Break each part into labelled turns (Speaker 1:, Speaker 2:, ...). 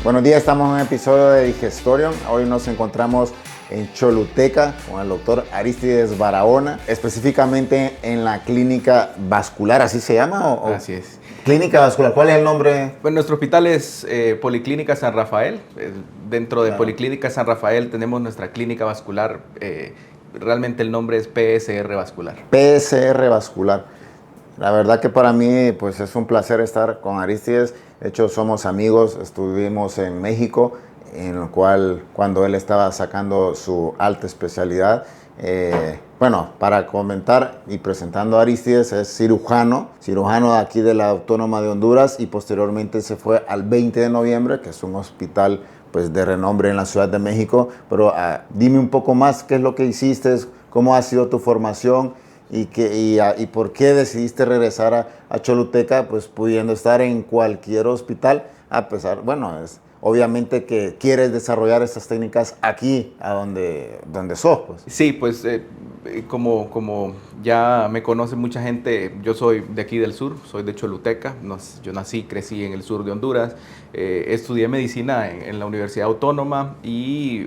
Speaker 1: Buenos días, estamos en un episodio de Digestorium. Hoy nos encontramos en Choluteca con el doctor Aristides Barahona, específicamente en la clínica vascular, ¿así se llama?
Speaker 2: Así es.
Speaker 1: Clínica vascular, ¿cuál es el nombre?
Speaker 2: Bueno, nuestro hospital es Policlínica San Rafael. Dentro de Policlínica San Rafael tenemos nuestra clínica vascular. Realmente el nombre es PSR Vascular.
Speaker 1: PSR Vascular. La verdad que para mí pues es un placer estar con Aristides. De hecho, somos amigos, estuvimos en México, en lo cual cuando él estaba sacando su alta especialidad. Bueno, para comentar y presentando a Aristides, es cirujano de aquí de la Autónoma de Honduras y posteriormente se fue al 20 de noviembre, que es un hospital pues de renombre en la Ciudad de México. Pero dime un poco más qué es lo que hiciste, cómo ha sido tu formación y por qué decidiste regresar a Choluteca, pues pudiendo estar en cualquier hospital, a pesar, bueno, obviamente que quieres desarrollar estas técnicas aquí, a donde sos, pues.
Speaker 2: Sí, pues como ya me conoce mucha gente, yo soy de aquí del sur, soy de Choluteca. Yo nací, crecí en el sur de Honduras, estudié medicina en la Universidad Autónoma y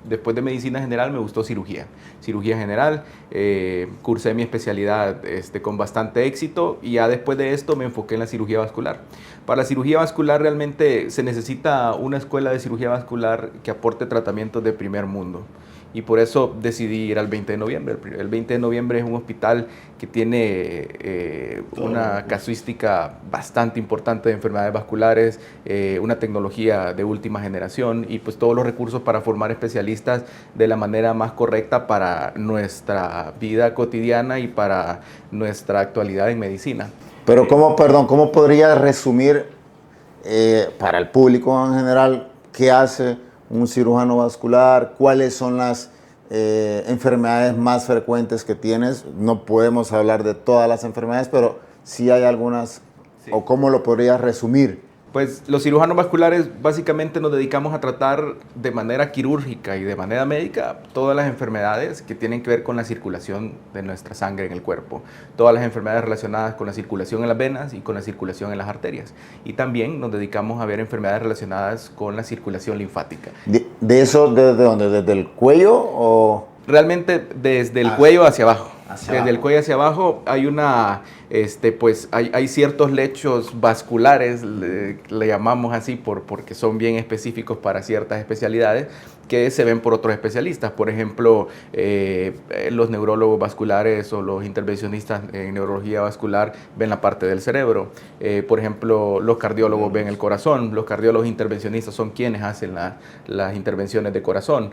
Speaker 2: después de medicina general me gustó cirugía general. Cursé mi especialidad con bastante éxito y ya después de esto me enfoqué en la cirugía vascular. Para la cirugía vascular realmente se necesita una escuela de cirugía vascular que aporte tratamientos de primer mundo. Y por eso decidí ir al 20 de noviembre. El 20 de noviembre es un hospital que tiene una casuística bastante importante de enfermedades vasculares, una tecnología de última generación y pues todos los recursos para formar especialistas de la manera más correcta para nuestra vida cotidiana y para nuestra actualidad en medicina.
Speaker 1: Pero ¿cómo podría resumir para el público en general qué hace un cirujano vascular? ¿Cuáles son las enfermedades más frecuentes que tienes? No podemos hablar de todas las enfermedades, pero sí hay algunas. Sí. ¿O cómo lo podrías resumir?
Speaker 2: Pues los cirujanos vasculares básicamente nos dedicamos a tratar de manera quirúrgica y de manera médica todas las enfermedades que tienen que ver con la circulación de nuestra sangre en el cuerpo. Todas las enfermedades relacionadas con la circulación en las venas y con la circulación en las arterias. Y también nos dedicamos a ver enfermedades relacionadas con la circulación linfática.
Speaker 1: ¿De eso desde dónde? ¿Desde el cuello o...?
Speaker 2: Realmente desde el cuello hacia abajo. Desde el cuello hacia abajo hay hay ciertos lechos vasculares, le llamamos así porque son bien específicos para ciertas especialidades que se ven por otros especialistas. Por ejemplo, los neurólogos vasculares o los intervencionistas en neurología vascular ven la parte del cerebro. Por ejemplo, los cardiólogos ven el corazón. Los cardiólogos intervencionistas son quienes hacen las intervenciones de corazón.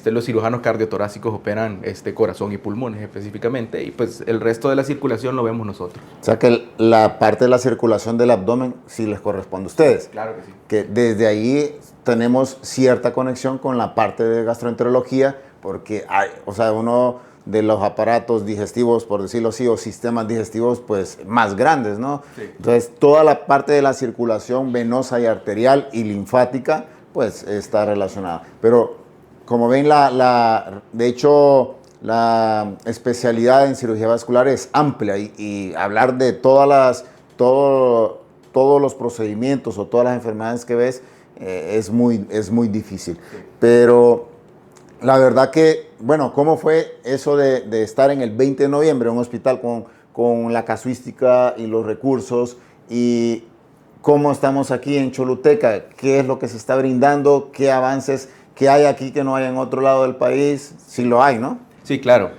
Speaker 2: Los cirujanos cardiotorácicos operan corazón y pulmones específicamente, y pues el resto de la circulación lo vemos nosotros.
Speaker 1: O sea que la parte de la circulación del abdomen sí les corresponde a ustedes.
Speaker 2: Claro que sí.
Speaker 1: Que desde ahí tenemos cierta conexión con la parte de gastroenterología, porque hay, uno de los aparatos digestivos, por decirlo así, o sistemas digestivos pues más grandes, ¿no? Sí. Entonces toda la parte de la circulación venosa y arterial y linfática pues está relacionada. Pero como ven, de hecho la especialidad en cirugía vascular es amplia y hablar de todos los procedimientos o todas las enfermedades que ves es muy difícil. Sí. Pero la verdad que, bueno, ¿cómo fue eso de estar en el 20 de noviembre en un hospital con la casuística y los recursos? Y cómo estamos aquí en Choluteca, qué es lo que se está brindando, qué avances, qué hay aquí que no hay en otro lado del país, si lo hay, ¿no?
Speaker 2: Sí, claro.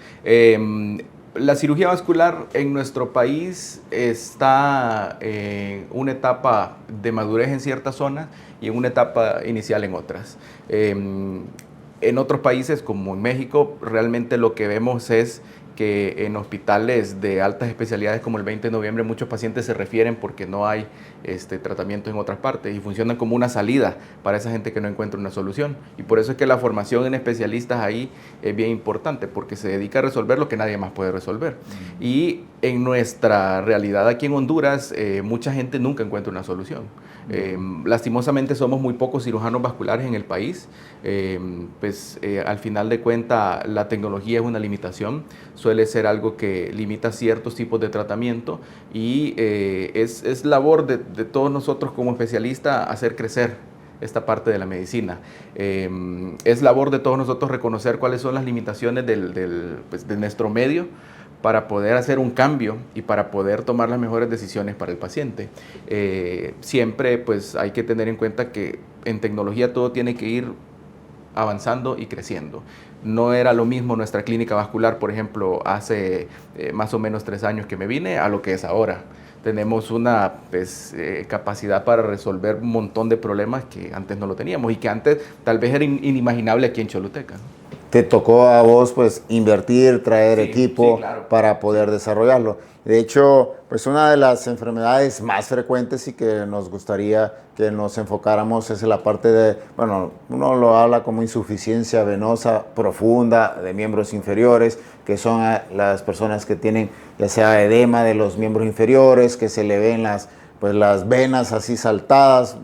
Speaker 2: La cirugía vascular en nuestro país está en una etapa de madurez en ciertas zonas y en una etapa inicial en otras. En otros países, como en México, realmente lo que vemos es que en hospitales de altas especialidades como el 20 de noviembre muchos pacientes se refieren porque no hay tratamiento en otras partes y funcionan como una salida para esa gente que no encuentra una solución. Y por eso es que la formación en especialistas ahí es bien importante, porque se dedica a resolver lo que nadie más puede resolver. Y en nuestra realidad aquí en Honduras, mucha gente nunca encuentra una solución. Lastimosamente somos muy pocos cirujanos vasculares en el país. Al final de cuentas la tecnología es una limitación, suele ser algo que limita ciertos tipos de tratamiento y es labor de todos nosotros como especialistas hacer crecer esta parte de la medicina. Es labor de todos nosotros reconocer cuáles son las limitaciones pues, de nuestro medio para poder hacer un cambio y para poder tomar las mejores decisiones para el paciente. Siempre pues, hay que tener en cuenta que en tecnología todo tiene que ir avanzando y creciendo. No era lo mismo nuestra clínica vascular, por ejemplo, hace más o menos 3 años que me vine, a lo que es ahora. Tenemos una pues, capacidad para resolver un montón de problemas que antes no lo teníamos y que antes tal vez era inimaginable aquí en Choluteca, ¿no?
Speaker 1: Te tocó a vos pues invertir, traer equipo
Speaker 2: claro,
Speaker 1: para poder desarrollarlo. De hecho, pues una de las enfermedades más frecuentes y que nos gustaría que nos enfocáramos es en la parte de, bueno, uno lo habla como insuficiencia venosa profunda de miembros inferiores, que son las personas que tienen ya sea edema de los miembros inferiores, que se le ven pues las venas así saltadas,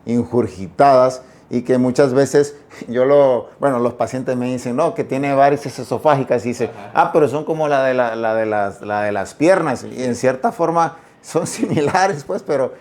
Speaker 1: ingurgitadas, y que muchas veces los pacientes me dicen, no, que tiene varices esofágicas, y dicen, pero son como la de las piernas, y en cierta forma son similares, pues, pero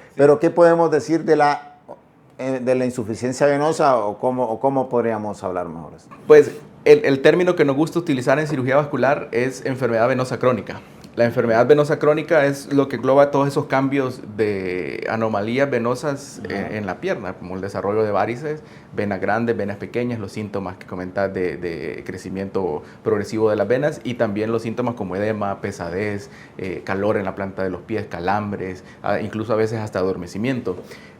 Speaker 1: ¿qué podemos decir de la insuficiencia venosa o cómo podríamos hablar mejor?
Speaker 2: Pues el término que nos gusta utilizar en cirugía vascular es enfermedad venosa crónica. La enfermedad venosa crónica es lo que engloba todos esos cambios de anomalías venosas en la pierna, como el desarrollo de varices, venas grandes, venas pequeñas, los síntomas que comentas de crecimiento progresivo de las venas y también los síntomas como edema, pesadez, calor en la planta de los pies, calambres, incluso a veces hasta adormecimiento.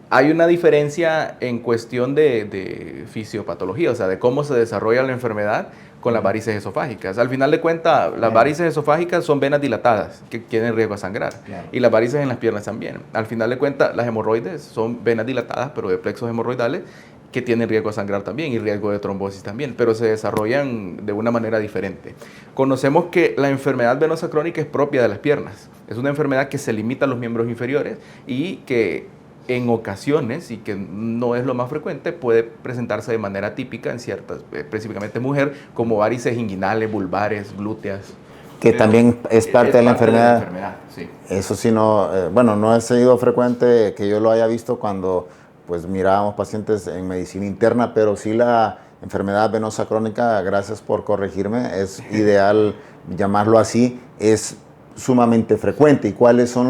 Speaker 2: Hay una diferencia en cuestión de fisiopatología, o sea, de cómo se desarrolla la enfermedad con las varices esofágicas. Al final de cuentas, las varices esofágicas son venas dilatadas que tienen riesgo a sangrar. Claro. Y las varices en las piernas también. Al final de cuentas, las hemorroides son venas dilatadas, pero de plexos hemorroidales, que tienen riesgo a sangrar también y riesgo de trombosis también, pero se desarrollan de una manera diferente. Conocemos que la enfermedad venosa crónica es propia de las piernas. Es una enfermedad que se limita a los miembros inferiores y que en ocasiones, y que no es lo más frecuente, puede presentarse de manera típica en ciertas, específicamente mujer, como varices inguinales, vulvares, glúteas.
Speaker 1: Que también es parte de la enfermedad.
Speaker 2: Sí.
Speaker 1: Eso sí, no es sido frecuente que yo lo haya visto cuando pues mirábamos pacientes en medicina interna, pero sí la enfermedad venosa crónica, gracias por corregirme, es ideal llamarlo así, es sumamente frecuente. ¿Y cuáles son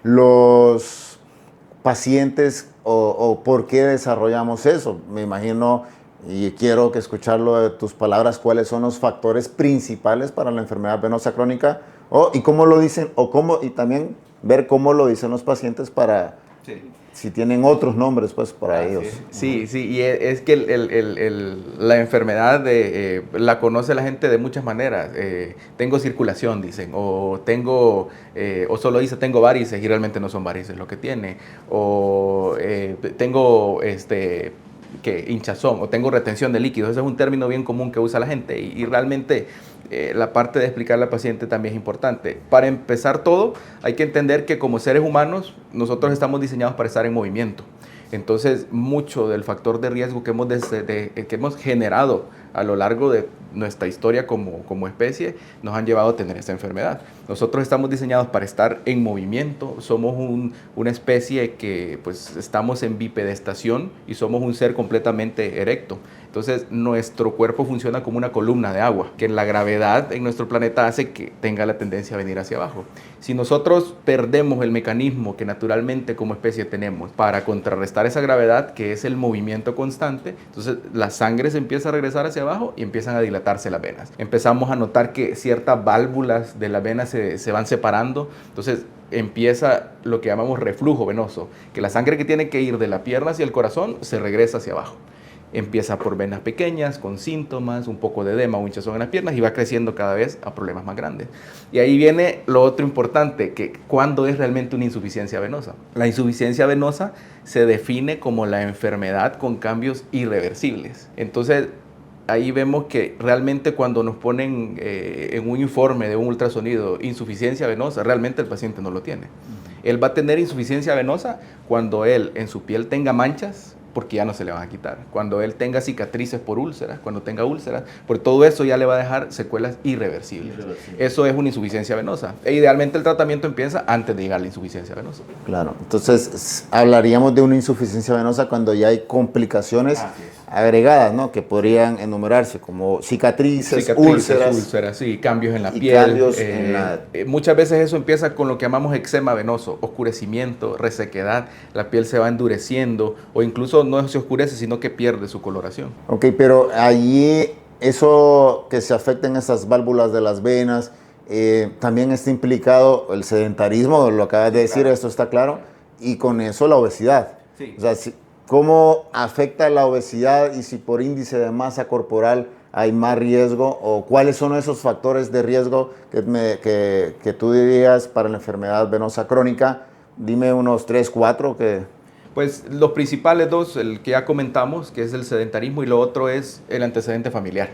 Speaker 1: los pacientes o por qué desarrollamos eso? Me imagino, y quiero que escucharlo de tus palabras, cuáles son los factores principales para la enfermedad venosa crónica y cómo lo dicen, y también ver cómo lo dicen los pacientes para, si tienen otros nombres pues para ellos.
Speaker 2: Sí, y es que la enfermedad la conoce la gente de muchas maneras. Tengo circulación, dicen, o solo dice tengo varices y realmente no son varices lo que tiene, o tengo hinchazón, o tengo retención de líquidos. Ese es un término bien común que usa la gente y realmente la parte de explicarle al paciente también es importante. Para empezar todo, hay que entender que como seres humanos, nosotros estamos diseñados para estar en movimiento. Entonces, mucho del factor de riesgo que hemos generado a lo largo de nuestra historia como especie nos han llevado a tener esta enfermedad. Nosotros estamos diseñados para estar en movimiento, somos una especie que pues estamos en bipedestación y somos un ser completamente erecto. Entonces nuestro cuerpo funciona como una columna de agua, que la gravedad en nuestro planeta hace que tenga la tendencia a venir hacia abajo. Si nosotros perdemos el mecanismo que naturalmente como especie tenemos para contrarrestar esa gravedad, que es el movimiento constante, entonces la sangre se empieza a regresar hacia abajo y empiezan a dilatarse las venas. Empezamos a notar que ciertas válvulas de las venas se van separando, entonces empieza lo que llamamos reflujo venoso, que la sangre que tiene que ir de la pierna hacia el corazón se regresa hacia abajo. Empieza por venas pequeñas, con síntomas, un poco de edema o hinchazón en las piernas y va creciendo cada vez a problemas más grandes. Y ahí viene lo otro importante, que ¿cuándo es realmente una insuficiencia venosa? La insuficiencia venosa se define como la enfermedad con cambios irreversibles. Entonces, ahí vemos que realmente cuando nos ponen en un informe de un ultrasonido insuficiencia venosa, realmente el paciente no lo tiene. Él va a tener insuficiencia venosa cuando él en su piel tenga manchas porque ya no se le van a quitar. Cuando él tenga cicatrices por úlceras, cuando tenga úlceras, por todo eso ya le va a dejar secuelas irreversibles. Eso es una insuficiencia venosa. E idealmente el tratamiento empieza antes de llegar a la insuficiencia venosa.
Speaker 1: Claro, entonces hablaríamos de una insuficiencia venosa cuando ya hay complicaciones agregadas, ¿no? Que podrían enumerarse como cicatrices, úlceras,
Speaker 2: sí, cambios en la piel. Muchas veces eso empieza con lo que llamamos eczema venoso, oscurecimiento, resequedad, la piel se va endureciendo o incluso no se oscurece, sino que pierde su coloración.
Speaker 1: Ok, pero allí eso que se afecten esas válvulas de las venas, también está implicado el sedentarismo, lo acabas de decir, esto está claro, y con eso la obesidad.
Speaker 2: Sí.
Speaker 1: O sea, ¿cómo afecta la obesidad y si por índice de masa corporal hay más riesgo o cuáles son esos factores de riesgo que tú dirías para la enfermedad venosa crónica? Dime unos 3, 4 que...
Speaker 2: Pues los principales dos, el que ya comentamos, que es el sedentarismo, y lo otro es el antecedente familiar.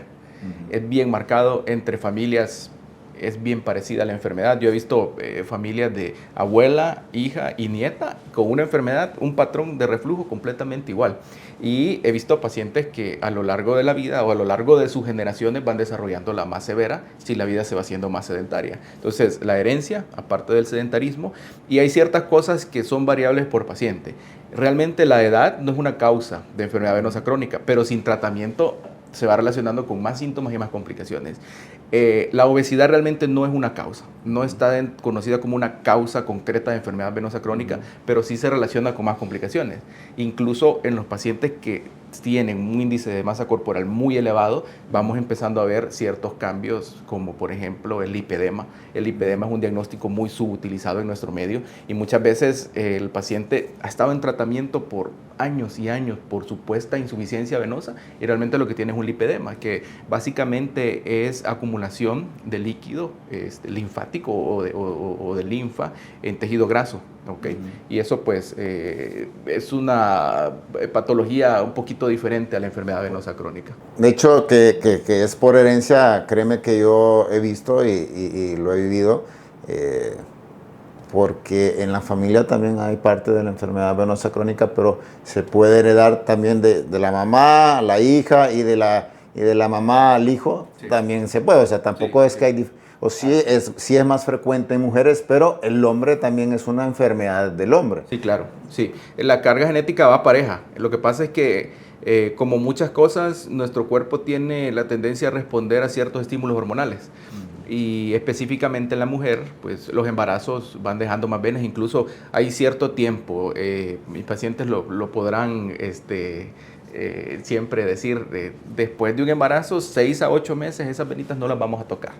Speaker 2: Es bien marcado entre familias, es bien parecida a la enfermedad. Yo he visto familias de abuela, hija y nieta con una enfermedad, un patrón de reflujo completamente igual. Y he visto pacientes que a lo largo de la vida o a lo largo de sus generaciones van desarrollando la más severa si la vida se va haciendo más sedentaria. Entonces, la herencia, aparte del sedentarismo, y hay ciertas cosas que son variables por paciente. Realmente la edad no es una causa de enfermedad venosa crónica, pero sin tratamiento se va relacionando con más síntomas y más complicaciones. La obesidad realmente no es una causa, no está conocida como una causa concreta de enfermedad venosa crónica, pero sí se relaciona con más complicaciones. Incluso en los pacientes que tienen un índice de masa corporal muy elevado, vamos empezando a ver ciertos cambios, como por ejemplo el lipedema. El lipedema es un diagnóstico muy subutilizado en nuestro medio y muchas veces el paciente ha estado en tratamiento por años y años por supuesta insuficiencia venosa y realmente lo que tiene es un lipedema, que básicamente es acumulación de líquido linfático o de linfa en tejido graso. Okay. Y eso pues es una patología un poquito diferente a la enfermedad venosa crónica.
Speaker 1: De hecho, que es por herencia, créeme que yo he visto y lo he vivido, porque en la familia también hay parte de la enfermedad venosa crónica, pero se puede heredar también de la mamá a la hija y de la mamá al hijo, sí. También se puede, o sea, tampoco es que hay... O sí es más frecuente en mujeres, pero el hombre también es una enfermedad del hombre.
Speaker 2: Sí, claro, sí. La carga genética va pareja. Lo que pasa es que, como muchas cosas, nuestro cuerpo tiene la tendencia a responder a ciertos estímulos hormonales. Y específicamente en la mujer, pues los embarazos van dejando más venas. Incluso hay cierto tiempo, mis pacientes lo podrán... siempre decir, después de un embarazo, 6 a 8 meses, esas venitas no las vamos a tocar.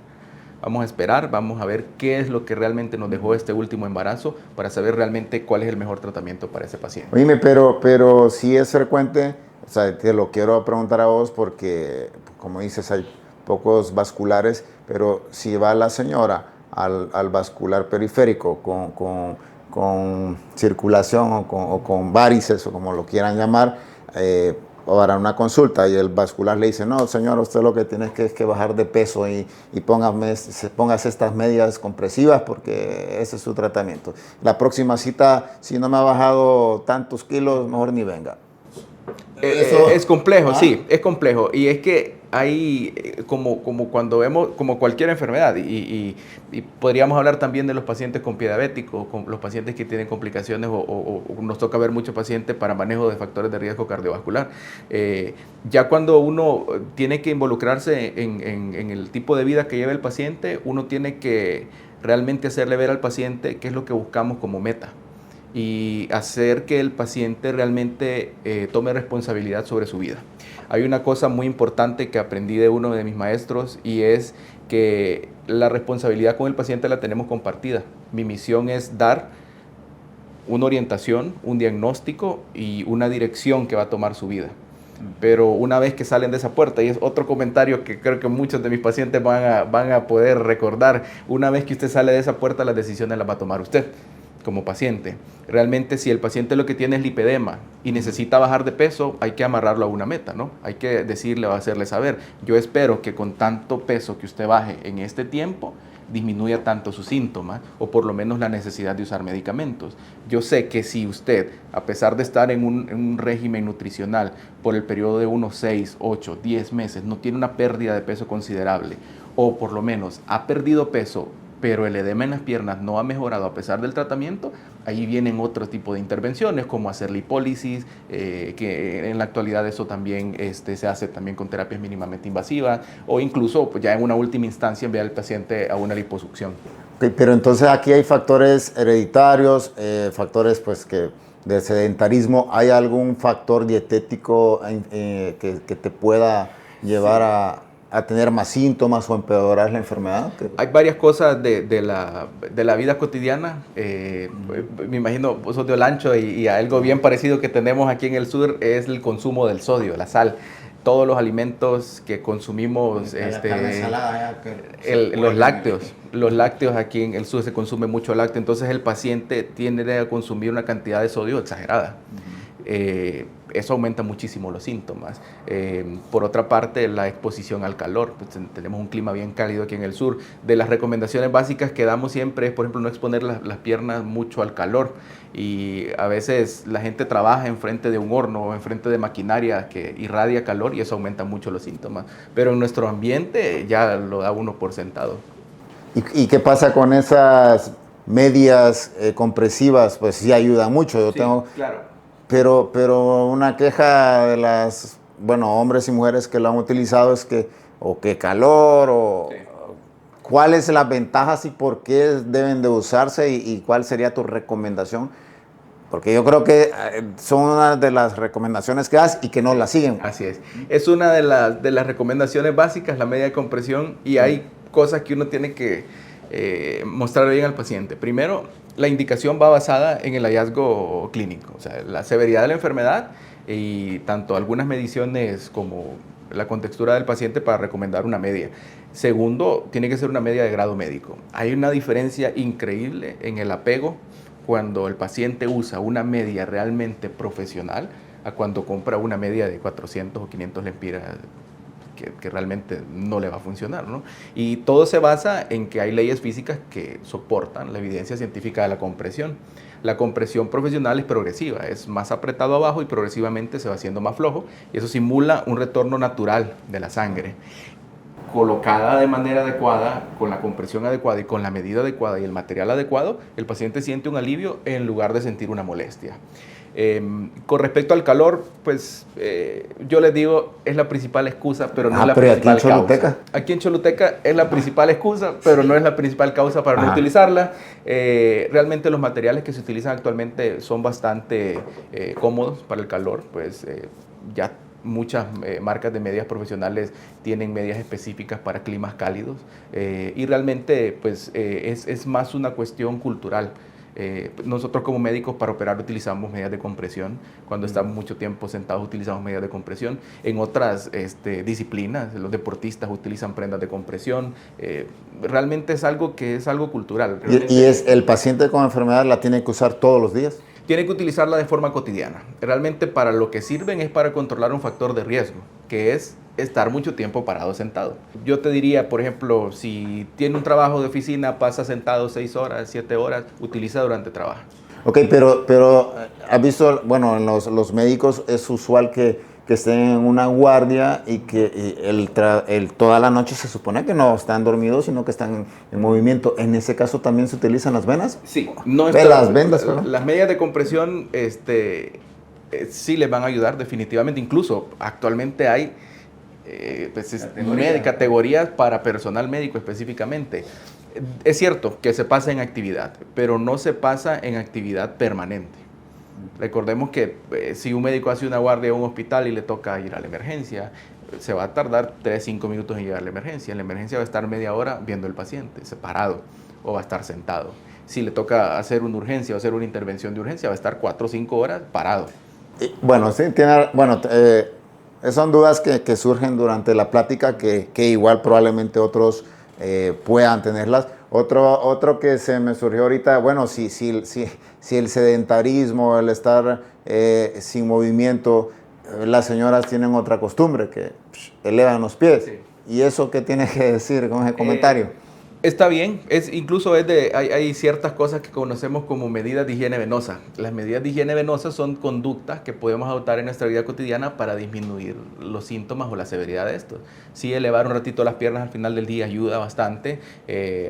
Speaker 2: Vamos a esperar, vamos a ver qué es lo que realmente nos dejó este último embarazo para saber realmente cuál es el mejor tratamiento para ese paciente.
Speaker 1: Oíme, pero sí es frecuente, o sea, te lo quiero preguntar a vos porque, como dices, hay pocos vasculares, pero si va la señora al vascular periférico con circulación o con varices o como lo quieran llamar, para una consulta y el vascular le dice, no, señor, usted lo que tiene es que bajar de peso y póngase estas medias compresivas porque ese es su tratamiento. La próxima cita, si no me ha bajado tantos kilos, mejor ni venga.
Speaker 2: Es complejo, sí, es complejo. Y es que hay, como cuando vemos, como cualquier enfermedad, y podríamos hablar también de los pacientes con pie diabético, con los pacientes que tienen complicaciones, o nos toca ver muchos pacientes para manejo de factores de riesgo cardiovascular. Ya cuando uno tiene que involucrarse en el tipo de vida que lleva el paciente, uno tiene que realmente hacerle ver al paciente qué es lo que buscamos como meta. Y hacer que el paciente realmente tome responsabilidad sobre su vida. Hay una cosa muy importante que aprendí de uno de mis maestros y es que la responsabilidad con el paciente la tenemos compartida. Mi misión es dar una orientación, un diagnóstico y una dirección que va a tomar su vida. Pero una vez que salen de esa puerta, y es otro comentario que creo que muchos de mis pacientes van a poder recordar, una vez que usted sale de esa puerta, las decisiones las va a tomar usted como paciente. Realmente si el paciente lo que tiene es lipedema y necesita bajar de peso, hay que amarrarlo a una meta, ¿no? Hay que decirle o hacerle saber, yo espero que con tanto peso que usted baje en este tiempo, disminuya tanto sus síntomas o por lo menos la necesidad de usar medicamentos. Yo sé que si usted, a pesar de estar en un régimen nutricional por el periodo de unos 6, 8, 10 meses, no tiene una pérdida de peso considerable o por lo menos ha perdido peso, pero el edema en las piernas no ha mejorado a pesar del tratamiento, ahí vienen otro tipo de intervenciones como hacer lipólisis, que en la actualidad eso también se hace también con terapias mínimamente invasivas o incluso pues, ya en una última instancia enviar al paciente a una liposucción.
Speaker 1: Okay, pero entonces aquí hay factores hereditarios, factores pues que de sedentarismo. ¿Hay algún factor dietético que te pueda llevar a tener más síntomas o empeorar la enfermedad?
Speaker 2: Hay varias cosas de la vida cotidiana. Me imagino, vos sos de Olancho y algo bien parecido que tenemos aquí en el sur es el consumo del sodio, la sal. Todos los alimentos que consumimos, los lácteos aquí en el sur se consume mucho lácteo, entonces el paciente tiende a consumir una cantidad de sodio exagerada. Eso aumenta muchísimo los síntomas. Por otra parte, la exposición al calor. Pues, tenemos un clima bien cálido aquí en el sur. De las recomendaciones básicas que damos siempre es, por ejemplo, no exponer las piernas mucho al calor. Y a veces la gente trabaja enfrente de un horno o enfrente de maquinaria que irradia calor y eso aumenta mucho los síntomas. Pero en nuestro ambiente ya lo da uno por sentado.
Speaker 1: ¿Y qué pasa con esas medias compresivas? Pues sí ayuda mucho.
Speaker 2: Claro.
Speaker 1: Pero una queja de las, hombres y mujeres que lo han utilizado es que, o que calor, o sí. ¿Cuáles las ventajas y por qué deben de usarse y cuál sería tu recomendación? Porque yo creo que son una de las recomendaciones que das y que no las siguen.
Speaker 2: Así es. Es una de las recomendaciones básicas, la media de compresión, y hay cosas que uno tiene que mostrar bien al paciente. Primero, la indicación va basada en el hallazgo clínico, o sea, la severidad de la enfermedad y tanto algunas mediciones como la contextura del paciente para recomendar una media. Segundo, tiene que ser una media de grado médico. Hay una diferencia increíble en el apego cuando el paciente usa una media realmente profesional a cuando compra una media de 400 o 500 lempiras que realmente no le va a funcionar, ¿no? Y todo se basa en que hay leyes físicas que soportan la evidencia científica de la compresión. La compresión profesional es progresiva, es más apretado abajo y progresivamente se va haciendo más flojo y eso simula un retorno natural de la sangre. Colocada de manera adecuada, con la compresión adecuada y con la medida adecuada y el material adecuado, el paciente siente un alivio en lugar de sentir una molestia. Con respecto al calor, pues yo les digo, es la principal excusa, pero no es la principal causa. Aquí en Choluteca es la principal excusa, pero no es la principal causa para no utilizarla. Realmente los materiales que se utilizan actualmente son bastante cómodos para el calor, pues ya muchas marcas de medias profesionales tienen medias específicas para climas cálidos y realmente pues es más una cuestión cultural. Nosotros como médicos para operar utilizamos medias de compresión, cuando estamos mucho tiempo sentados utilizamos medias de compresión, en otras disciplinas los deportistas utilizan prendas de compresión, realmente es algo que es algo cultural.
Speaker 1: ¿Y es el paciente con enfermedad la tiene que usar todos los días?
Speaker 2: Tiene que utilizarla de forma cotidiana. Realmente para lo que sirven es para controlar un factor de riesgo, que es estar mucho tiempo parado sentado. Yo te diría, por ejemplo, si tiene un trabajo de oficina, pasa sentado 6 horas, 7 horas, utiliza durante trabajo.
Speaker 1: Ok, pero has visto, en los médicos es usual que estén en una guardia y que toda la noche se supone que no están dormidos, sino que están en movimiento. ¿En ese caso también se utilizan las venas?
Speaker 2: Sí.
Speaker 1: Las vendas, ¿no?
Speaker 2: Las medias de compresión sí les van a ayudar definitivamente. Incluso actualmente hay categorías para personal médico específicamente. Es cierto que se pasa en actividad, pero no se pasa en actividad permanente. Recordemos que si un médico hace una guardia en un hospital y le toca ir a la emergencia, se va a tardar 3-5 minutos en llegar a la emergencia. En la emergencia va a estar media hora viendo al paciente, separado, o va a estar sentado. Si le toca hacer una urgencia o hacer una intervención de urgencia, va a estar 4 o 5 horas parado.
Speaker 1: Son dudas que surgen durante la plática que igual probablemente otros puedan tenerlas. Otro que se me surgió ahorita, si el sedentarismo, el estar sin movimiento, las señoras tienen otra costumbre, que elevan los pies. Sí. ¿Y eso qué tiene que decir con ese comentario?
Speaker 2: Está bien, hay ciertas cosas que conocemos como medidas de higiene venosa. Las medidas de higiene venosa son conductas que podemos adoptar en nuestra vida cotidiana para disminuir los síntomas o la severidad de estos. Sí, elevar un ratito las piernas al final del día ayuda bastante,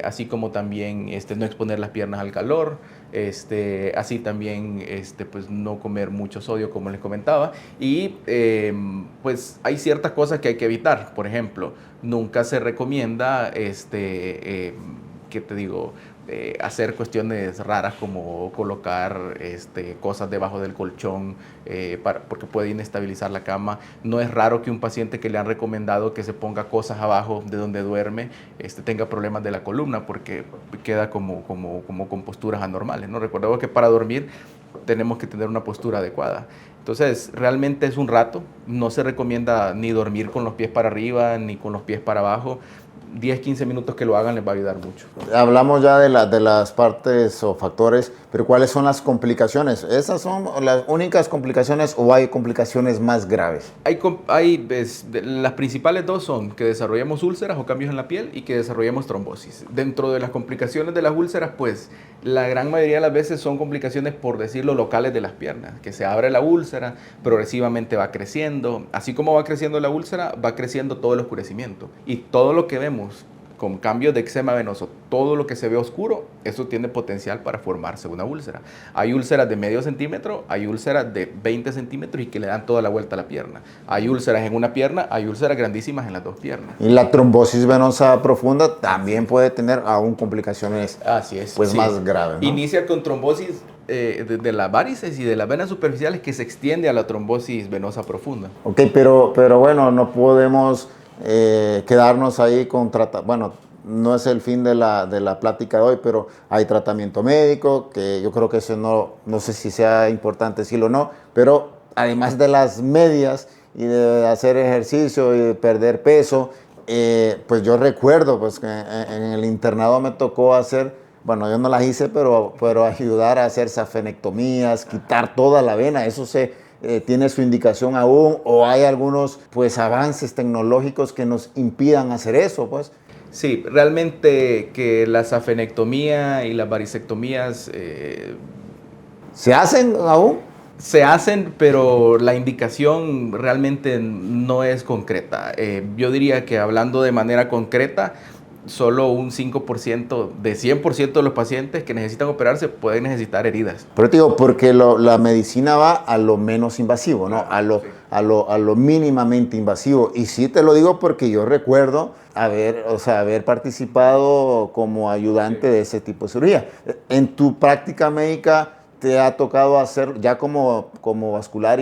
Speaker 2: así como también no exponer las piernas al calor, así también pues no comer mucho sodio como les comentaba, y pues hay ciertas cosas que hay que evitar. Por ejemplo, nunca se recomienda ¿qué te digo? Hacer cuestiones raras como colocar cosas debajo del colchón porque puede inestabilizar la cama. No es raro que un paciente que le han recomendado que se ponga cosas abajo de donde duerme tenga problemas de la columna porque queda como con posturas anormales, ¿no? Recordemos que para dormir tenemos que tener una postura adecuada. Entonces, realmente es un rato, no se recomienda ni dormir con los pies para arriba ni con los pies para abajo. 10, 15 minutos que lo hagan les va a ayudar mucho.
Speaker 1: Hablamos ya de las partes o factores, pero ¿cuáles son las complicaciones? ¿Esas son las únicas complicaciones o hay complicaciones más graves?
Speaker 2: Las principales dos son que desarrollemos úlceras o cambios en la piel y que desarrollemos trombosis. Dentro de las complicaciones de las úlceras, pues la gran mayoría de las veces son complicaciones, por decirlo, locales de las piernas, que se abre la úlcera, progresivamente va creciendo. Así como va creciendo la úlcera, va creciendo todo el oscurecimiento. Y todo lo que vemos con cambios de eczema venoso, todo lo que se ve oscuro, eso tiene potencial para formarse una úlcera. Hay úlceras de medio centímetro, hay úlceras de 20 centímetros y que le dan toda la vuelta a la pierna. Hay úlceras en una pierna, hay úlceras grandísimas en las dos piernas.
Speaker 1: Y la trombosis venosa profunda también puede tener aún complicaciones.
Speaker 2: Así es,
Speaker 1: pues
Speaker 2: sí,
Speaker 1: más graves, ¿no?
Speaker 2: Inicia con trombosis de las varices y de las venas superficiales que se extiende a la trombosis venosa profunda.
Speaker 1: Ok, pero bueno, no podemos quedarnos ahí con bueno, no es el fin de la plática de hoy, pero hay tratamiento médico, que yo creo que eso no sé si sea importante decirlo o no, pero además de las medias y de hacer ejercicio y de perder peso, pues yo recuerdo pues, que en el internado me tocó hacer, bueno, yo no las hice, pero ayudar a hacer safenectomías, quitar toda la vena, eso tiene su indicación aún, o hay algunos pues avances tecnológicos que nos impidan hacer eso, pues.
Speaker 2: Sí, realmente que la safenectomía y las varicectomías
Speaker 1: ¿se hacen aún?
Speaker 2: Se hacen, pero la indicación realmente no es concreta. Yo diría que hablando de manera concreta, solo un 5% de 100% de los pacientes que necesitan operarse pueden necesitar heridas.
Speaker 1: Pero te digo, porque la medicina va a lo menos invasivo, ¿no? A lo mínimamente invasivo. Y sí te lo digo porque yo recuerdo haber participado como ayudante de ese tipo de cirugía. En tu práctica médica te ha tocado hacer ya como vascular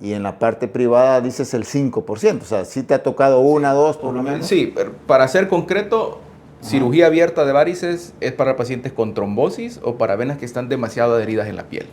Speaker 1: y en la parte privada dices el 5%, o sea, ¿sí te ha tocado una, dos por lo menos?
Speaker 2: Sí, para ser concreto, cirugía abierta de varices es para pacientes con trombosis o para venas que están demasiado adheridas en la piel.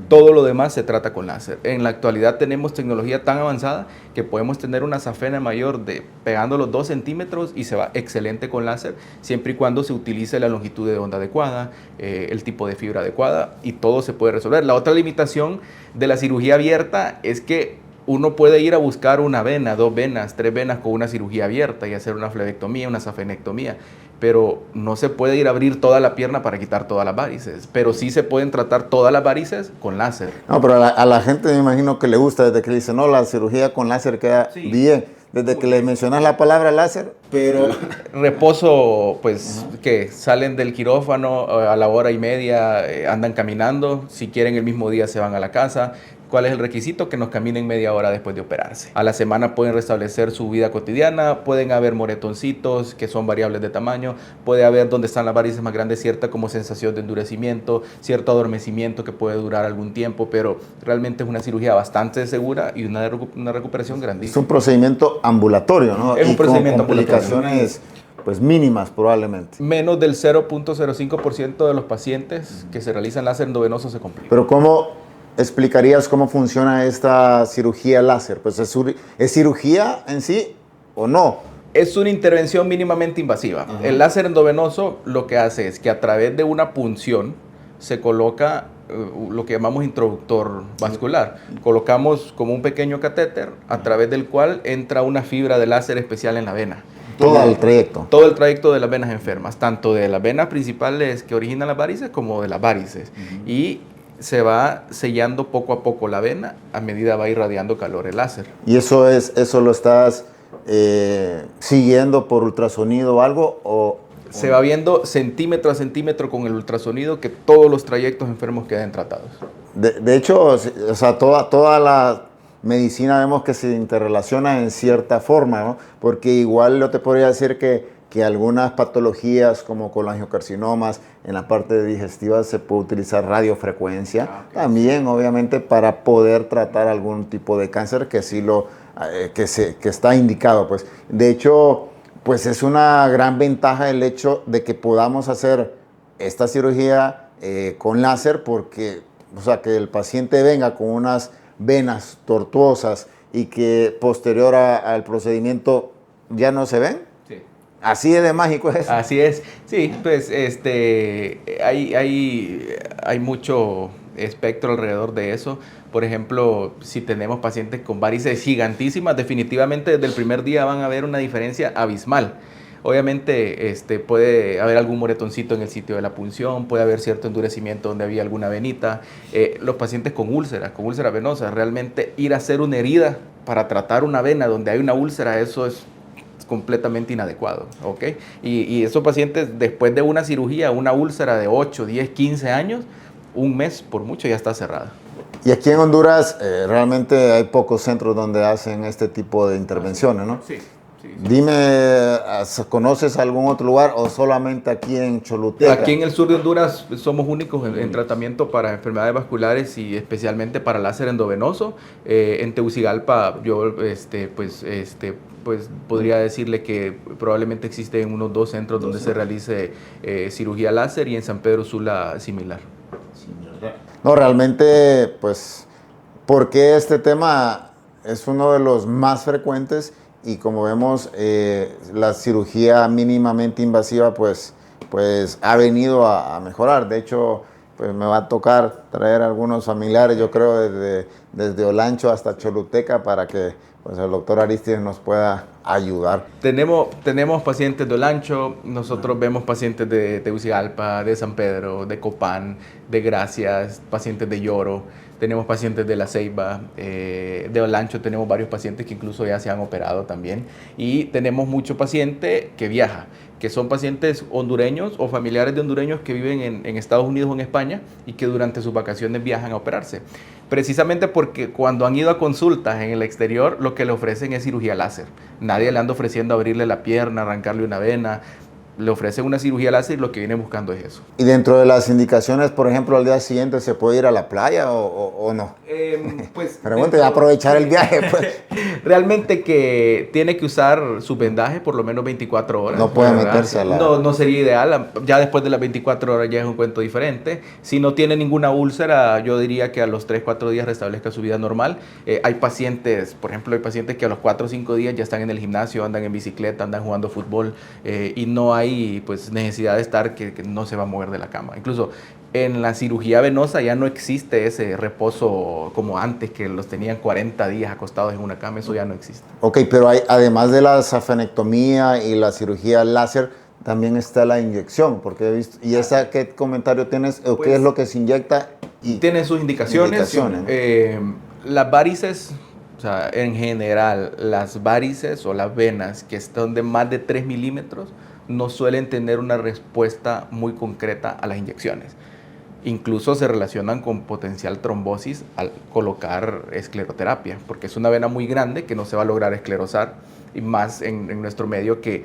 Speaker 2: Todo lo demás se trata con láser. En la actualidad tenemos tecnología tan avanzada que podemos tener una safena mayor pegando los 2 centímetros y se va excelente con láser, siempre y cuando se utilice la longitud de onda adecuada, el tipo de fibra adecuada, y todo se puede resolver. La otra limitación de la cirugía abierta es que uno puede ir a buscar una vena, 2 venas, 3 venas con una cirugía abierta y hacer una flebectomía, una safenectomía, pero no se puede ir a abrir toda la pierna para quitar todas las varices, pero sí se pueden tratar todas las varices con láser.
Speaker 1: No, pero a la gente me imagino que le gusta desde que le dicen, no, la cirugía con láser queda bien, desde que le mencionas la palabra láser, pero...
Speaker 2: Reposo, pues, que salen del quirófano a la hora y media, andan caminando, si quieren el mismo día se van a la casa. ¿Cuál es el requisito? Que nos caminen media hora después de operarse. A la semana pueden restablecer su vida cotidiana, pueden haber moretoncitos que son variables de tamaño, puede haber donde están las varices más grandes cierta como sensación de endurecimiento, cierto adormecimiento que puede durar algún tiempo, pero realmente es una cirugía bastante segura y una recuperación grandísima.
Speaker 1: Es un procedimiento ambulatorio, ¿no?
Speaker 2: Es un procedimiento
Speaker 1: con complicaciones pues mínimas probablemente.
Speaker 2: Menos del 0.05% de los pacientes que se realizan láser endovenoso se complican.
Speaker 1: Pero ¿cómo explicarías cómo funciona esta cirugía láser? Pues ¿es cirugía en sí o no?
Speaker 2: Es una intervención mínimamente invasiva. Ajá. El láser endovenoso lo que hace es que a través de una punción se coloca lo que llamamos introductor vascular. Colocamos como un pequeño catéter a través del cual entra una fibra de láser especial en la vena.
Speaker 1: Todo el trayecto.
Speaker 2: Todo el trayecto de las venas enfermas, tanto de las venas principales que originan las varices como de las varices. Y se va sellando poco a poco la vena a medida va irradiando calor el láser.
Speaker 1: ¿Y eso lo estás siguiendo por ultrasonido o algo?
Speaker 2: Se va viendo centímetro a centímetro con el ultrasonido que todos los trayectos enfermos queden tratados.
Speaker 1: De hecho, o sea, toda la medicina vemos que se interrelaciona en cierta forma, ¿no? Porque igual yo te podría decir que algunas patologías como colangiocarcinomas en la parte digestiva se puede utilizar radiofrecuencia también, obviamente, para poder tratar algún tipo de cáncer que sí que está indicado, pues. De hecho, pues es una gran ventaja el hecho de que podamos hacer esta cirugía con láser, porque, o sea, que el paciente venga con unas venas tortuosas y que posterior al procedimiento ya no se ven.
Speaker 2: Sí.
Speaker 1: Así es de mágico es.
Speaker 2: Así es. Sí, pues hay mucho espectro alrededor de eso. Por ejemplo, si tenemos pacientes con varices gigantísimas, definitivamente desde el primer día van a ver una diferencia abismal. Obviamente puede haber algún moretoncito en el sitio de la punción, puede haber cierto endurecimiento donde había alguna venita. Los pacientes con úlceras venosas, realmente ir a hacer una herida para tratar una vena donde hay una úlcera, eso es completamente inadecuado, ¿ok? Y esos pacientes después de una cirugía, una úlcera de 8, 10, 15 años, un mes por mucho ya está cerrada.
Speaker 1: Y aquí en Honduras realmente hay pocos centros donde hacen este tipo de intervenciones, ¿no?
Speaker 2: Sí.
Speaker 1: Dime, ¿conoces algún otro lugar o solamente aquí en Choluteca?
Speaker 2: Aquí en el sur de Honduras somos únicos en tratamiento para enfermedades vasculares y especialmente para láser endovenoso. En Tegucigalpa yo pues podría decirle que probablemente existen unos 2 centros donde se realice cirugía láser, y en San Pedro Sula similar.
Speaker 1: No, realmente, pues, porque este tema es uno de los más frecuentes. Y como vemos, la cirugía mínimamente invasiva pues ha venido a mejorar. De hecho, pues me va a tocar traer algunos familiares, yo creo, desde Olancho hasta Choluteca, para que pues el doctor Aristides nos pueda ayudar.
Speaker 2: Tenemos pacientes de Olancho, nosotros vemos pacientes de Tegucigalpa, de San Pedro, de Copán, de Gracias, pacientes de Lloro. Tenemos pacientes de La Ceiba, de Olancho tenemos varios pacientes que incluso ya se han operado también. Y tenemos mucho paciente que viaja, que son pacientes hondureños o familiares de hondureños que viven en Estados Unidos o en España y que durante sus vacaciones viajan a operarse. Precisamente porque cuando han ido a consultas en el exterior, lo que le ofrecen es cirugía láser. Nadie le anda ofreciendo abrirle la pierna, arrancarle una vena. Le ofrecen una cirugía láser y lo que viene buscando es eso.
Speaker 1: ¿Y dentro de las indicaciones, por ejemplo, al día siguiente se puede ir a la playa o no?
Speaker 2: Pues
Speaker 1: pero bueno, aprovechar el viaje. Pues.
Speaker 2: Realmente que tiene que usar su vendaje por lo menos 24 horas.
Speaker 1: No puede
Speaker 2: ¿verdad?
Speaker 1: meterse a la...
Speaker 2: No sería ideal. Ya después de las 24 horas ya es un cuento diferente. Si no tiene ninguna úlcera, yo diría que a los 3, 4 días restablezca su vida normal. Hay pacientes, por ejemplo, hay pacientes que a los 4 o 5 días ya están en el gimnasio, andan en bicicleta, andan jugando fútbol y no hay pues necesidad de estar que no se va a mover de la cama. Incluso en la cirugía venosa ya no existe ese reposo como antes, que los tenían 40 días acostados en una cama, eso ya no existe.
Speaker 1: Ok, pero además de la safenectomía y la cirugía láser, también está la inyección, porque he visto, ¿y esa qué comentario tienes? ¿O qué es lo que se inyecta?
Speaker 2: Tiene sus indicaciones. Las varices, o sea, en general, las varices o las venas que están de más de 3 milímetros no suelen tener una respuesta muy concreta a las inyecciones. Incluso se relacionan con potencial trombosis al colocar escleroterapia, porque es una vena muy grande que no se va a lograr esclerosar, y más en nuestro medio, que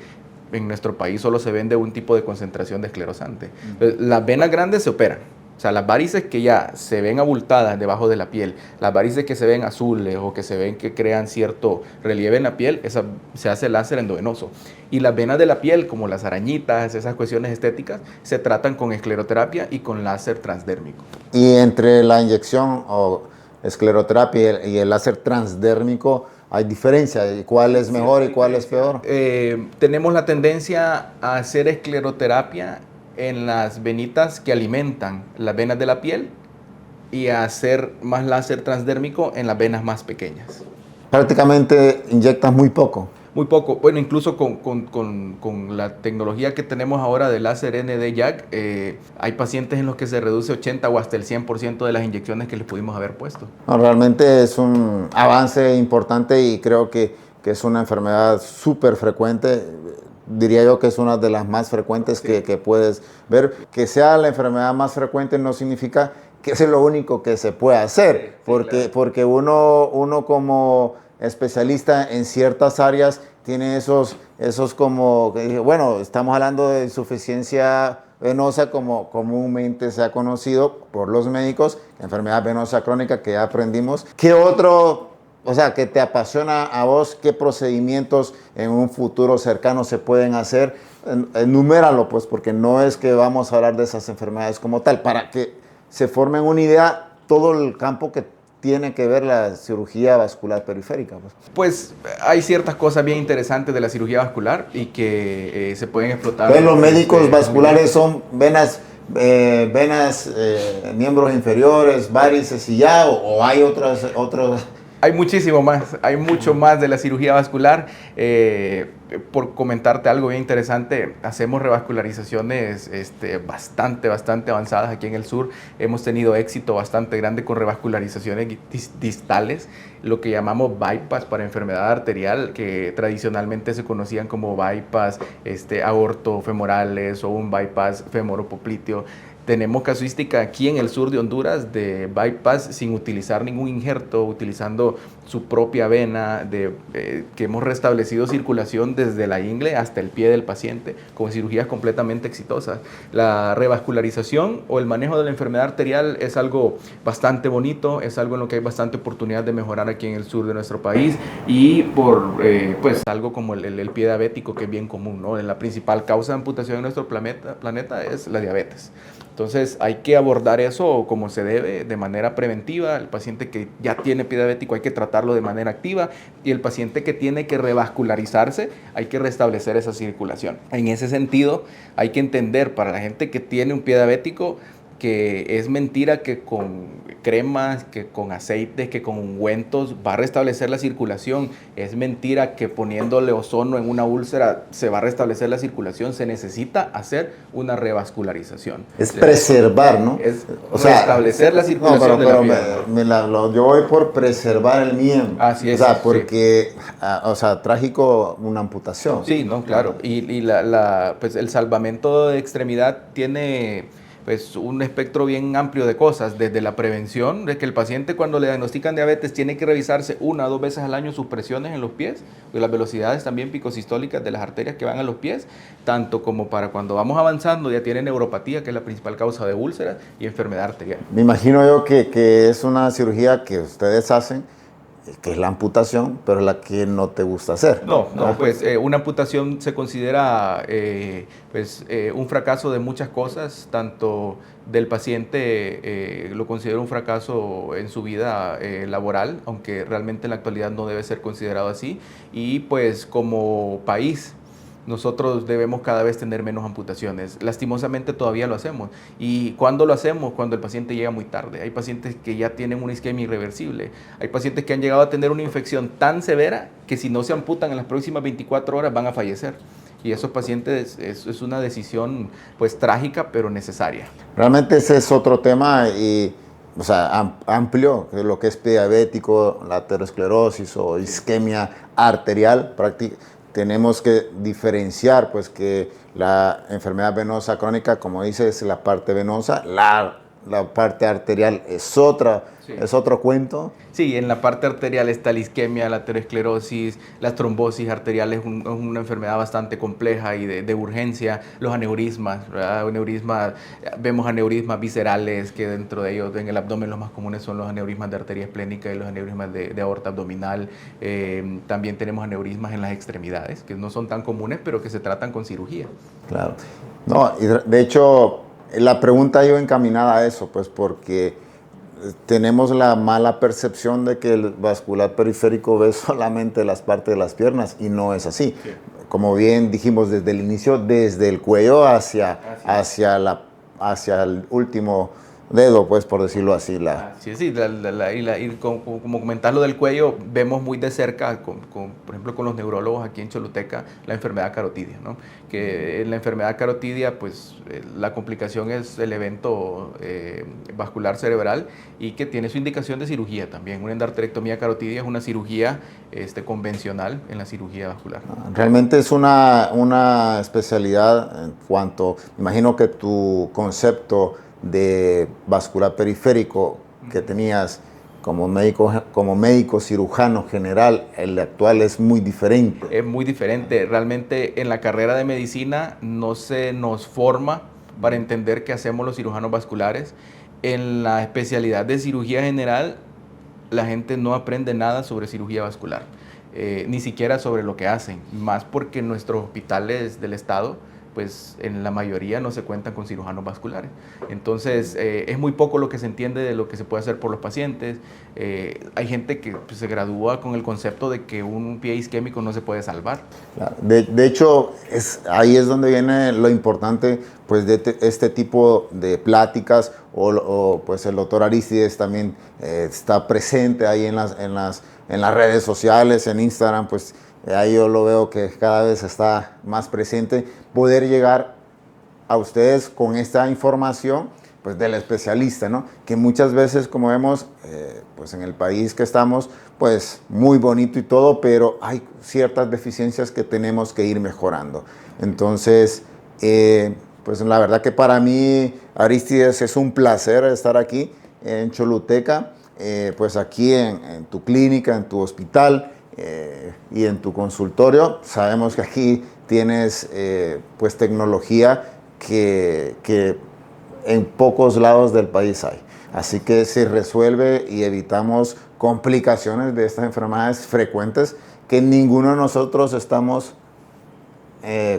Speaker 2: en nuestro país solo se vende un tipo de concentración de esclerosante. Entonces, las venas grandes se operan. O sea, las varices que ya se ven abultadas debajo de la piel, las varices que se ven azules o que se ven que crean cierto relieve en la piel, esa se hace láser endovenoso. Y las venas de la piel, como las arañitas, esas cuestiones estéticas, se tratan con escleroterapia y con láser transdérmico.
Speaker 1: Y entre la inyección o escleroterapia y el láser transdérmico, ¿hay diferencia? ¿Cuál es mejor y cuál es peor?
Speaker 2: Tenemos la tendencia a hacer escleroterapia en las venitas que alimentan las venas de la piel y a hacer más láser transdérmico en las venas más pequeñas.
Speaker 1: Prácticamente inyectas muy poco.
Speaker 2: Muy poco. Bueno, incluso con la tecnología que tenemos ahora del láser ND-YAG, hay pacientes en los que se reduce 80 o hasta el 100% de las inyecciones que les pudimos haber puesto.
Speaker 1: No, realmente es un avance importante y creo que es una enfermedad súper frecuente. Diría yo que es una de las más frecuentes
Speaker 2: Sí.
Speaker 1: que puedes ver. Que sea la enfermedad más frecuente no significa que es lo único que se puede hacer,
Speaker 2: Sí, sí,
Speaker 1: porque,
Speaker 2: claro.
Speaker 1: porque uno como especialista en ciertas áreas tiene esos como, bueno, estamos hablando de insuficiencia venosa como comúnmente se ha conocido por los médicos, enfermedad venosa crónica que ya aprendimos. ¿Qué otro, o sea, que te apasiona a vos, qué procedimientos en un futuro cercano se pueden hacer? Enuméralo, pues, porque no es que vamos a hablar de esas enfermedades como tal, para que se formen una idea todo el campo que tiene que ver la cirugía vascular periférica.
Speaker 2: Pues hay ciertas cosas bien interesantes de la cirugía vascular y que se pueden explotar.
Speaker 1: Entonces, los médicos vasculares son venas, miembros inferiores, varices y ya, o hay otros.
Speaker 2: Hay muchísimo más, hay mucho más de la cirugía vascular. Por comentarte algo bien interesante, hacemos revascularizaciones bastante avanzadas aquí en el sur. Hemos tenido éxito bastante grande con revascularizaciones distales, lo que llamamos bypass para enfermedad arterial, que tradicionalmente se conocían como bypass aortofemorales o un bypass femoropopliteo. Tenemos casuística aquí en el sur de Honduras de bypass sin utilizar ningún injerto, utilizando su propia vena, que hemos restablecido circulación desde la ingle hasta el pie del paciente, con cirugías completamente exitosas. La revascularización o el manejo de la enfermedad arterial es algo bastante bonito, es algo en lo que hay bastante oportunidad de mejorar aquí en el sur de nuestro país y por pues algo como el pie diabético, que es bien común, ¿no? La principal causa de amputación en nuestro planeta es la diabetes. Entonces hay que abordar eso como se debe, de manera preventiva. El paciente que ya tiene pie diabético hay que tratarlo de manera activa y el paciente que tiene que revascularizarse hay que restablecer esa circulación. En ese sentido hay que entender para la gente que tiene un pie diabético que es mentira que con cremas, que con aceites, que con ungüentos va a restablecer la circulación. Es mentira que poniéndole ozono en una úlcera se va a restablecer la circulación. Se necesita hacer una revascularización.
Speaker 1: Es preservar, ¿no?
Speaker 2: Es restablecer la circulación de la pierna.
Speaker 1: Yo voy por preservar el miembro.
Speaker 2: Así es.
Speaker 1: O sea, porque, trágico una amputación.
Speaker 2: Sí, no, claro. Y pues el salvamento de extremidad tiene pues un espectro bien amplio de cosas, desde la prevención, de que el paciente cuando le diagnostican diabetes tiene que revisarse 1 o 2 veces al año sus presiones en los pies, y las velocidades también picosistólicas de las arterias que van a los pies, tanto como para cuando vamos avanzando ya tiene neuropatía, que es la principal causa de úlceras, y enfermedad arterial.
Speaker 1: Me imagino yo que es una cirugía que ustedes hacen, que es la amputación, pero la que no te gusta hacer.
Speaker 2: No, pues una amputación se considera un fracaso de muchas cosas, tanto del paciente lo considero un fracaso en su vida laboral, aunque realmente en la actualidad no debe ser considerado así, y pues como país nosotros debemos cada vez tener menos amputaciones. Lastimosamente todavía lo hacemos. ¿Y cuándo lo hacemos? Cuando el paciente llega muy tarde. Hay pacientes que ya tienen una isquemia irreversible. Hay pacientes que han llegado a tener una infección tan severa que si no se amputan en las próximas 24 horas van a fallecer. Y esos pacientes es una decisión pues trágica pero necesaria.
Speaker 1: Realmente ese es otro tema amplio, lo que es diabético, la aterosclerosis o isquemia arterial, tenemos que diferenciar pues que la enfermedad venosa crónica, como dice, es la parte venosa, la parte arterial es otro cuento.
Speaker 2: Sí, en la parte arterial está la isquemia, la aterosclerosis, la trombosis arterial es una enfermedad bastante compleja y de urgencia. Los aneurismas, ¿verdad? Vemos aneurismas viscerales, que dentro de ellos, en el abdomen, los más comunes son los aneurismas de arteria esplénica y los aneurismas de aorta abdominal. También tenemos aneurismas en las extremidades, que no son tan comunes, pero que se tratan con cirugía.
Speaker 1: Claro. No, y de hecho, la pregunta iba encaminada a eso, pues porque tenemos la mala percepción de que el vascular periférico ve solamente las partes de las piernas y no es así. Sí. Como bien dijimos desde el inicio, desde el cuello hacia el último dedo, pues, por decirlo así.
Speaker 2: Sí, sí, y como comentar lo del cuello, vemos muy de cerca, por ejemplo, con los neurólogos aquí en Choluteca, la enfermedad carotidia, ¿no? Que en la enfermedad carotidia, pues, la complicación es el evento vascular cerebral y que tiene su indicación de cirugía también. Una endarterectomía carotidia es una cirugía convencional en la cirugía vascular.
Speaker 1: Realmente es una especialidad en cuanto, imagino que tu concepto de vascular periférico que tenías como médico cirujano general, el actual es muy diferente.
Speaker 2: Es muy diferente. Realmente en la carrera de medicina no se nos forma para entender qué hacemos los cirujanos vasculares. En la especialidad de cirugía general, la gente no aprende nada sobre cirugía vascular, ni siquiera sobre lo que hacen, más porque en nuestros hospitales del estado, pues en la mayoría no se cuentan con cirujanos vasculares. Entonces, es muy poco lo que se entiende de lo que se puede hacer por los pacientes. Hay gente que pues, se gradúa con el concepto de que un pie isquémico no se puede salvar.
Speaker 1: De hecho, ahí es donde viene lo importante pues, de este tipo de pláticas, pues el doctor Aristides también está presente ahí en las redes sociales, en Instagram, pues ahí yo lo veo que cada vez está más presente, poder llegar a ustedes con esta información pues del especialista, ¿no? Que muchas veces, como vemos, pues en el país que estamos, pues muy bonito y todo, pero hay ciertas deficiencias que tenemos que ir mejorando. Entonces, pues la verdad que para mí, Aristides, es un placer estar aquí en Choluteca, pues aquí en tu clínica, en tu hospital, y en tu consultorio. Sabemos que aquí tienes pues tecnología que en pocos lados del país hay. Así que se resuelve y evitamos complicaciones de estas enfermedades frecuentes que ninguno de nosotros estamos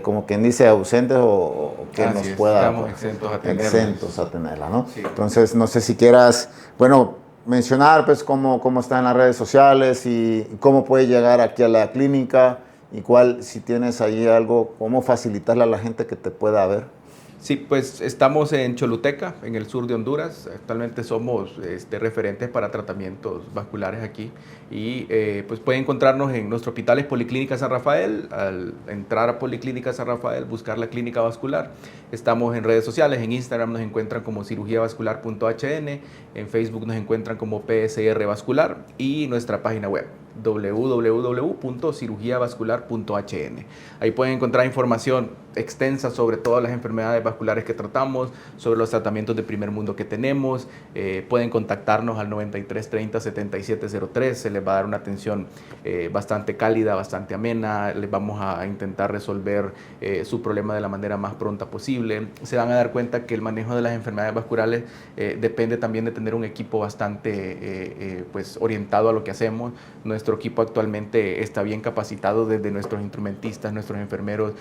Speaker 1: como quien dice ausentes o que nos pueda
Speaker 2: estamos
Speaker 1: exentos a tenerla, ¿no?
Speaker 2: Sí.
Speaker 1: Entonces no sé si quieras, bueno, mencionar pues cómo está en las redes sociales y cómo puede llegar aquí a la clínica y si tienes ahí algo, cómo facilitarle a la gente que te pueda ver.
Speaker 2: Sí, pues estamos en Choluteca, en el sur de Honduras. Actualmente somos referentes para tratamientos vasculares aquí y pues pueden encontrarnos en nuestro hospital es Policlínica San Rafael. Al entrar a Policlínica San Rafael, buscar la clínica vascular. Estamos en redes sociales, en Instagram nos encuentran como cirugiavascular.hn, en Facebook nos encuentran como PSR Vascular y nuestra página web www.cirugiavascular.hn. Ahí pueden encontrar información extensa sobre todas las enfermedades vasculares que tratamos, sobre los tratamientos de primer mundo que tenemos. Pueden contactarnos al 93 30 7703. Se les va a dar una atención bastante cálida, bastante amena. Les vamos a intentar resolver su problema de la manera más pronta posible. Se van a dar cuenta que el manejo de las enfermedades vasculares depende también de tener un equipo bastante pues orientado a lo que hacemos. Nuestro equipo actualmente está bien capacitado desde nuestros instrumentistas, nuestros enfermeros.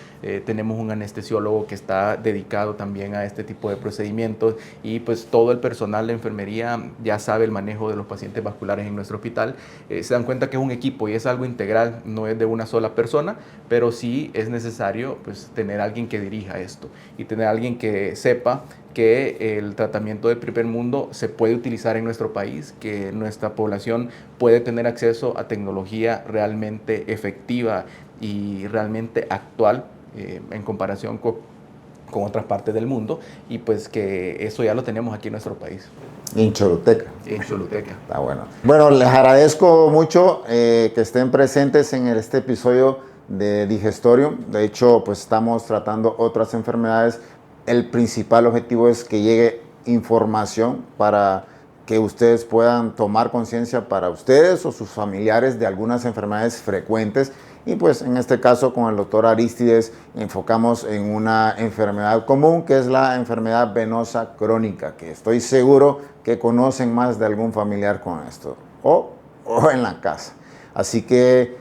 Speaker 2: Tenemos un anestesiólogo que está dedicado también a este tipo de procedimientos y pues todo el personal de enfermería ya sabe el manejo de los pacientes vasculares en nuestro hospital. Se dan cuenta que es un equipo y es algo integral, no es de una sola persona, pero sí es necesario pues tener alguien que dirija esto y tener alguien que sepa que el tratamiento de primer mundo se puede utilizar en nuestro país, que nuestra población puede tener acceso a tecnología realmente efectiva y realmente actual en comparación con otras partes del mundo, y pues que eso ya lo tenemos aquí en nuestro país.
Speaker 1: En Choluteca.
Speaker 2: En Choluteca.
Speaker 1: Está bueno. Bueno, les agradezco mucho que estén presentes en este episodio de Digestorium. De hecho, pues estamos tratando otras enfermedades. El principal objetivo es que llegue información para que ustedes puedan tomar conciencia para ustedes o sus familiares de algunas enfermedades frecuentes. Y pues en este caso con el doctor Aristides enfocamos en una enfermedad común que es la enfermedad venosa crónica, que estoy seguro que conocen más de algún familiar con esto o en la casa. Así que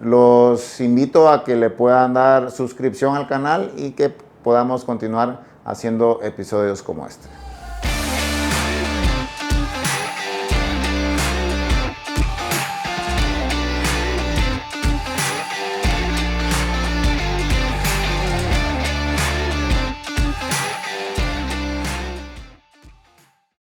Speaker 1: los invito a que le puedan dar suscripción al canal y que podamos continuar haciendo episodios como este.